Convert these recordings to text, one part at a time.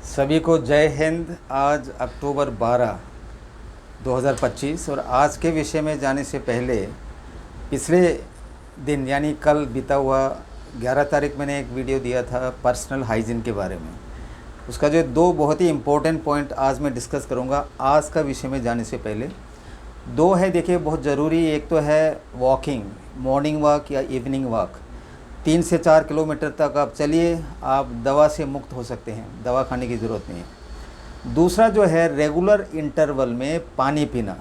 सभी को जय हिंद। आज अक्टूबर 12, 2025 और आज के विषय में जाने से पहले पिछले दिन यानी कल बीता हुआ 11 तारीख मैंने एक वीडियो दिया था पर्सनल हाइजीन के बारे में। उसका जो दो बहुत ही इम्पोर्टेंट पॉइंट आज मैं डिस्कस करूंगा। आज का विषय में जाने से पहले दो है, देखिए बहुत ज़रूरी। एक तो है वॉकिंग, मॉर्निंग वॉक या इवनिंग वॉक। 3 से 4 किलोमीटर तक आप चलिए, आप दवा से मुक्त हो सकते हैं, दवा खाने की ज़रूरत नहीं है। दूसरा जो है रेगुलर इंटरवल में पानी पीना।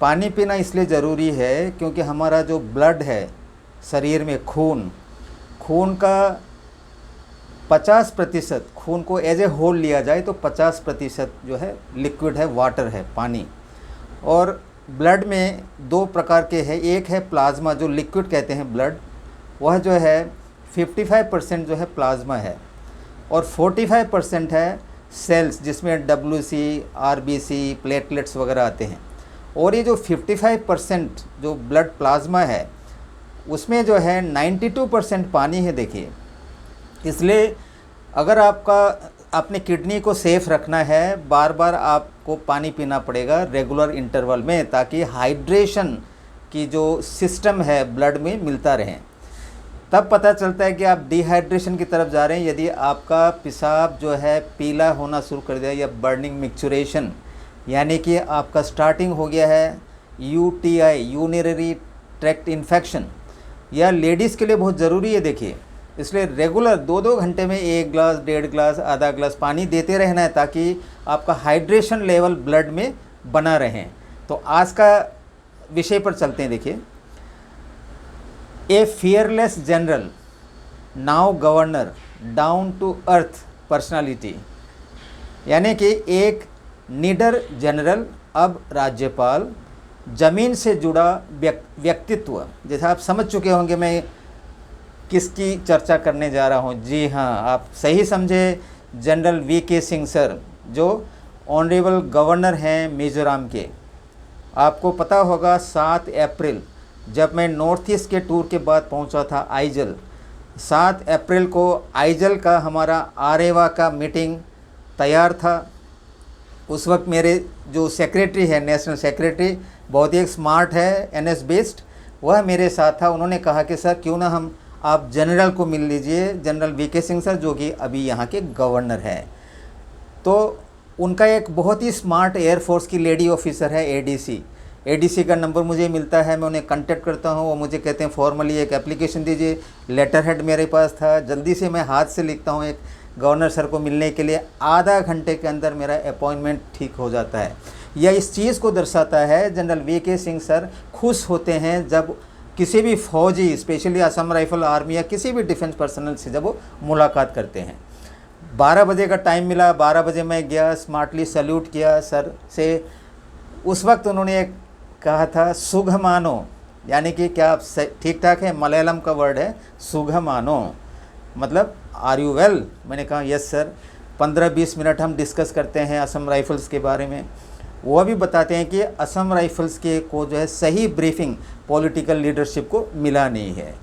पानी पीना इसलिए ज़रूरी है क्योंकि हमारा जो ब्लड है शरीर में, खून का 50% खून को एज ए होल लिया जाए तो 50% जो है लिक्विड है, वाटर है, पानी। और ब्लड में दो प्रकार के हैं, एक है प्लाज्मा जो लिक्विड कहते हैं ब्लड, वह जो है 55% जो है प्लाज्मा है और 45% है सेल्स जिसमें WC, RBC, प्लेटलेट्स वगैरह आते हैं। और ये जो 55% जो ब्लड प्लाज्मा है उसमें जो है 92% पानी है। देखिए, इसलिए अगर आपका अपनी किडनी को सेफ रखना है, बार बार आपको पानी पीना पड़ेगा रेगुलर इंटरवल में, ताकि हाइड्रेशन की जो सिस्टम है ब्लड में मिलता रहे। तब पता चलता है कि आप डिहाइड्रेशन की तरफ जा रहे हैं। यदि आपका पेशाब जो है पीला होना शुरू कर दिया या बर्निंग मिक्सचुरेशन, यानी कि आपका स्टार्टिंग हो गया है UTI, यूरिनरी ट्रैक्ट इन्फेक्शन, या लेडीज़ के लिए बहुत ज़रूरी है। देखिए, इसलिए रेगुलर 2-2 घंटे में 1 गिलास, 1.5 गिलास, आधा गिलास पानी देते रहना है ताकि आपका हाइड्रेशन लेवल ब्लड में बना रहे। तो आज का विषय पर चलते हैं। देखिए, a fearless general now governor down to earth personality, यानी कि एक निडर जनरल अब राज्यपाल, ज़मीन से जुड़ा व्यक्तित्व। जैसे आप समझ चुके होंगे मैं किसकी चर्चा करने जा रहा हूँ। जी हाँ, आप सही समझे, जनरल VK सिंह सर, जो ऑनरेबल गवर्नर हैं मिज़ोरम के। आपको पता होगा 7 अप्रैल जब मैं नॉर्थ ईस्ट के टूर के बाद पहुंचा था आइजल, 7 अप्रैल को आइजल का हमारा आरेवा का मीटिंग तैयार था। उस वक्त मेरे जो सेक्रेटरी है, नेशनल सेक्रेटरी, बहुत ही स्मार्ट है, NS बेस्ड, वह मेरे साथ था। उन्होंने कहा कि सर क्यों ना हम आप जनरल को मिल लीजिए, जनरल VK सिंह सर जो कि अभी यहाँ के गवर्नर हैं। तो उनका एक बहुत ही स्मार्ट एयरफोर्स की लेडी ऑफिसर है ADC का नंबर मुझे मिलता है, मैं उन्हें कांटेक्ट करता हूँ। वो मुझे कहते हैं फॉर्मली एक एप्लीकेशन दीजिए। लेटर हेड मेरे पास था, जल्दी से मैं हाथ से लिखता हूँ एक गवर्नर सर को मिलने के लिए। आधा घंटे के अंदर मेरा अपॉइंटमेंट ठीक हो जाता है। यह इस चीज़ को दर्शाता है जनरल VK सिंह सर खुश होते हैं जब किसी भी फौजी, स्पेशली असम राइफल आर्मी या किसी भी डिफेंस पर्सनल से जब वो मुलाकात करते हैं। 12 बजे का टाइम मिला, 12 बजे मैं गया, स्मार्टली सल्यूट किया सर से। उस वक्त उन्होंने एक कहा था सुगमानो, यानी कि क्या आप ठीक ठाक है, मलयालम का वर्ड है सुगमानो, मतलब आर यू वेल। मैंने कहा यस सर। 15-20 मिनट हम डिस्कस करते हैं असम राइफल्स के बारे में। वो भी बताते हैं कि असम राइफल्स के को जो है सही ब्रीफिंग पॉलिटिकल लीडरशिप को मिला नहीं है।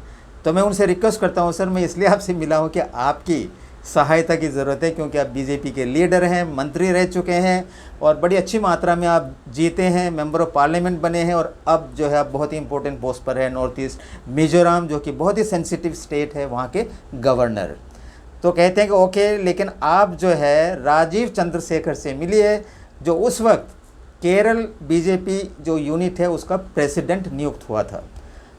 तो मैं उनसे रिक्वेस्ट करता हूँ सर, मैं इसलिए आपसे मिला हूँ कि आपकी सहायता की ज़रूरत है, क्योंकि आप BJP के लीडर हैं, मंत्री रह चुके हैं और बड़ी अच्छी मात्रा में आप जीते हैं, मेंबर ऑफ पार्लियामेंट बने हैं और अब जो है आप बहुत ही इंपॉर्टेंट पोस्ट पर है नॉर्थ ईस्ट मिज़ोरम, जो कि बहुत ही सेंसिटिव स्टेट है, वहाँ के गवर्नर। तो कहते हैं कि ओके, लेकिन आप जो है राजीव चंद्रशेखर से मिलिए, जो उस वक्त केरल BJP जो यूनिट है उसका प्रेसिडेंट नियुक्त हुआ था।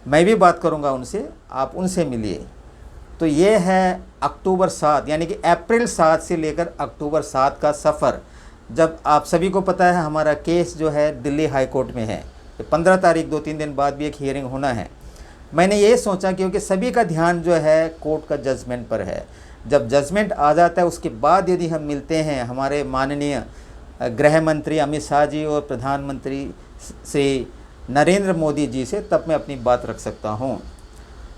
मैं भी बात करूँगा उनसे, आप उनसे मिलिए। तो ये है अक्टूबर 7, यानी कि अप्रैल 7 से लेकर अक्टूबर 7 का सफ़र। जब आप सभी को पता है हमारा केस जो है दिल्ली हाई कोर्ट में है, 15 तारीख 2-3 दिन बाद भी एक हियरिंग होना है। मैंने ये सोचा क्योंकि सभी का ध्यान जो है कोर्ट का जजमेंट पर है। जब जजमेंट आ जाता है उसके बाद यदि हम मिलते हैं हमारे माननीय गृह मंत्री अमित शाह जी और प्रधानमंत्री श्री नरेंद्र मोदी जी से, तब मैं अपनी बात रख सकता हूँ।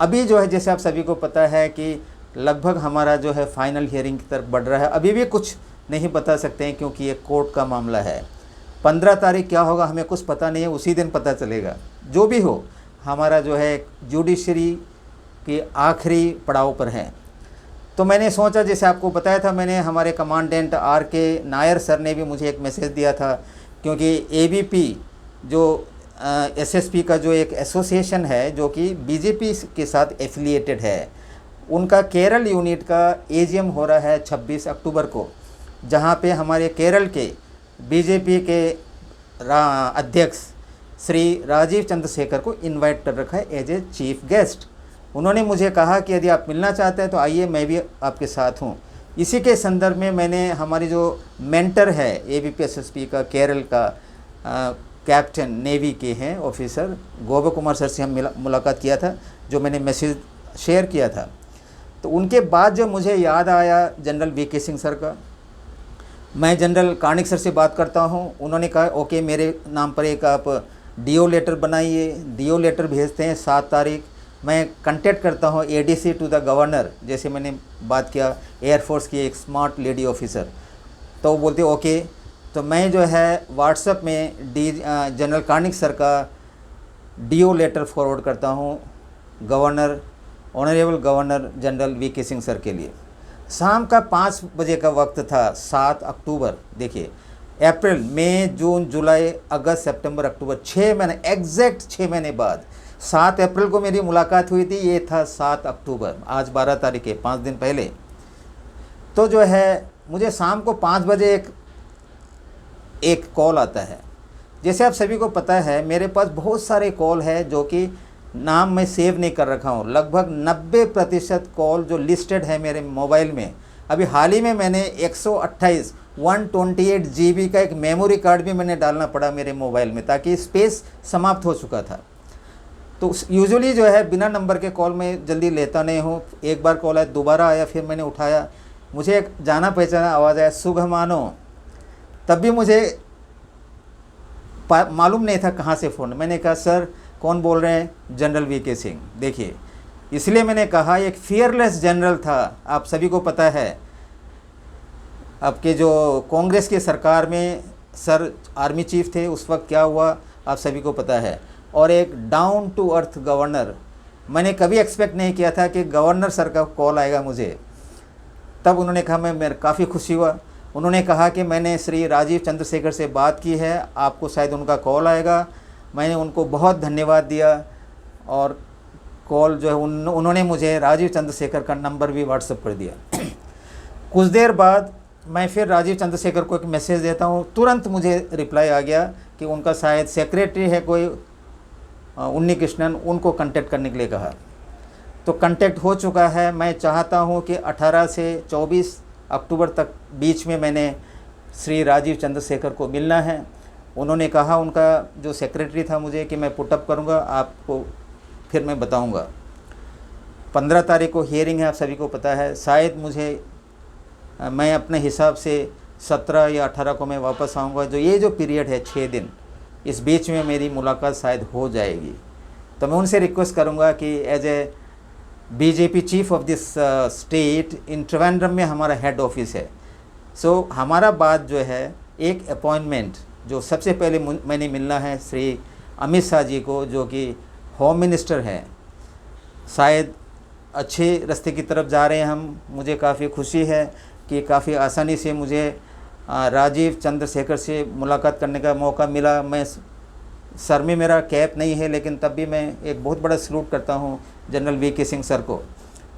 अभी जो है जैसे आप सभी को पता है कि लगभग हमारा जो है फाइनल हियरिंग की तरफ बढ़ रहा है। अभी भी कुछ नहीं बता सकते हैं क्योंकि ये कोर्ट का मामला है। 15 तारीख क्या होगा हमें कुछ पता नहीं है, उसी दिन पता चलेगा। जो भी हो, हमारा जो है जुडिशरी के आखिरी पड़ाव पर है। तो मैंने सोचा, जैसे आपको बताया था मैंने, हमारे कमांडेंट R.K. नायर सर ने भी मुझे एक मैसेज दिया था, क्योंकि ABP जो SSP का जो एक एसोसिएशन है जो कि BJP के साथ एफिलिएटेड है, उनका केरल यूनिट का AGM हो रहा है 26 अक्टूबर को, जहां पे हमारे केरल के BJP के अध्यक्ष श्री राजीव चंद्रशेखर को इनवाइट कर रखा है एज ए चीफ गेस्ट। उन्होंने मुझे कहा कि यदि आप मिलना चाहते हैं तो आइए, मैं भी आपके साथ हूं। इसी के संदर्भ में मैंने हमारी जो मेंटर है ABP SSP का केरल का कैप्टन नेवी के हैं ऑफिसर गोविंद कुमार सर से हम मुलाकात किया था, जो मैंने मैसेज शेयर किया था। तो उनके बाद जो मुझे याद आया जनरल VK सिंह सर का, मैं जनरल कार्णिक सर से बात करता हूं। उन्होंने कहा ओके, मेरे नाम पर एक आप DO लेटर बनाइए। DO लेटर भेजते हैं 7 तारीख। मैं कांटेक्ट करता हूं ADC टू द गवर्नर, जैसे मैंने बात किया एयरफोर्स की एक स्मार्ट लेडी ऑफिसर, तो वो बोलते ओके। तो मैं जो है व्हाट्सएप में जनरल कार्णिक सर का DO लेटर फॉरवर्ड करता हूं governor, honourable governor general VK Singh sir के लिए। शाम का 5 बजे का वक्त था, 7 अक्टूबर। देखिए, अप्रैल, मई, जून, जुलाई, अगस्त, सितंबर, अक्टूबर, 6 महीने, एग्जैक्ट 6 महीने बाद 7 अप्रैल को मेरी मुलाकात हुई थी। ये था 7 अक्टूबर, आज 12 तारीख है, 5 दिन पहले। तो जो है मुझे शाम को 5 बजे एक कॉल आता है। जैसे आप सभी को पता है मेरे पास बहुत सारे कॉल है जो कि नाम मैं सेव नहीं कर रखा हूँ। लगभग 90% कॉल जो लिस्टेड है मेरे मोबाइल में। अभी हाल ही में मैंने 128 GB का एक मेमोरी कार्ड भी मैंने डालना पड़ा मेरे मोबाइल में, ताकि स्पेस समाप्त हो चुका था। तो यूजुअली जो है बिना नंबर के कॉल मैं जल्दी लेता नहीं हूँ। एक बार कॉल आया, दोबारा आया, फिर मैंने उठाया, मुझे एक जाना पहचाना आवाज़ आया, शुभ मानो। तब भी मुझे मालूम नहीं था कहाँ से फ़ोन। मैंने कहा सर कौन बोल रहे हैं? General VK Singh. देखिए, इसलिए मैंने कहा एक फियरलेस जनरल था। आप सभी को पता है आपके जो कांग्रेस की सरकार में सर आर्मी चीफ थे, उस वक्त क्या हुआ आप सभी को पता है। और एक डाउन टू अर्थ गवर्नर, मैंने कभी एक्सपेक्ट नहीं किया था कि गवर्नर सर का कॉल आएगा मुझे। तब उन्होंने कहा, मैं काफ़ी खुशी हुआ। उन्होंने कहा कि मैंने श्री राजीव चंद्रशेखर से बात की है, आपको शायद उनका कॉल आएगा। मैंने उनको बहुत धन्यवाद दिया और कॉल जो है उन्होंने मुझे राजीव चंद्रशेखर का नंबर भी व्हाट्सएप कर दिया। कुछ देर बाद मैं फिर राजीव चंद्रशेखर को एक मैसेज देता हूँ, तुरंत मुझे रिप्लाई आ गया कि उनका शायद सेक्रेटरी है कोई उन्नी कृष्णन, उनको कांटेक्ट करने के लिए कहा। तो कांटेक्ट हो चुका है। मैं चाहता हूँ कि 18 से 24 अक्टूबर तक बीच में मैंने श्री राजीव चंद्रशेखर को मिलना है। उन्होंने कहा, उनका जो सेक्रेटरी था मुझे, कि मैं पुटअप करूँगा, आपको फिर मैं बताऊँगा। 15 तारीख को हियरिंग है, आप सभी को पता है। शायद मैं अपने हिसाब से 17 या 18 को मैं वापस आऊँगा। जो ये जो पीरियड है 6 दिन, इस बीच में मेरी मुलाकात शायद हो जाएगी। तो मैं उनसे रिक्वेस्ट करूँगा कि as a BJP chief of this state, in Trivandrum में हमारा हेड ऑफिस है। सो हमारा बात जो है, एक अपॉइंटमेंट जो सबसे पहले मैंने मिलना है श्री अमित शाह जी को, जो कि होम मिनिस्टर हैं। शायद अच्छे रास्ते की तरफ जा रहे हैं हम। मुझे काफ़ी खुशी है कि काफ़ी आसानी से मुझे राजीव चंद्रशेखर से मुलाकात करने का मौका मिला। मैं सर में मेरा कैप नहीं है, लेकिन तब भी मैं एक बहुत बड़ा सलूट करता हूँ जनरल VK सिंह सर को,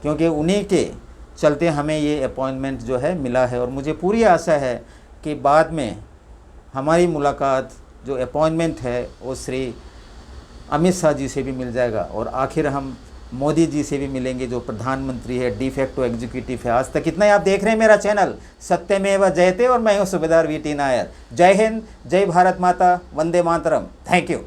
क्योंकि उन्हीं के चलते हमें ये अपॉइंटमेंट जो है मिला है। और मुझे पूरी आशा है कि बाद में हमारी मुलाकात, जो अपॉइंटमेंट है, वो श्री अमित शाह जी से भी मिल जाएगा। और आखिर हम मोदी जी से भी मिलेंगे, जो प्रधानमंत्री है, डिफैक्टो एग्जीक्यूटिव है। आज तक इतना ही। आप देख रहे हैं मेरा चैनल सत्यमेव जयते, और मैं हूँ सूबेदार VT नायर। जय हिंद, जय भारत माता, वंदे मातरम। Thank you.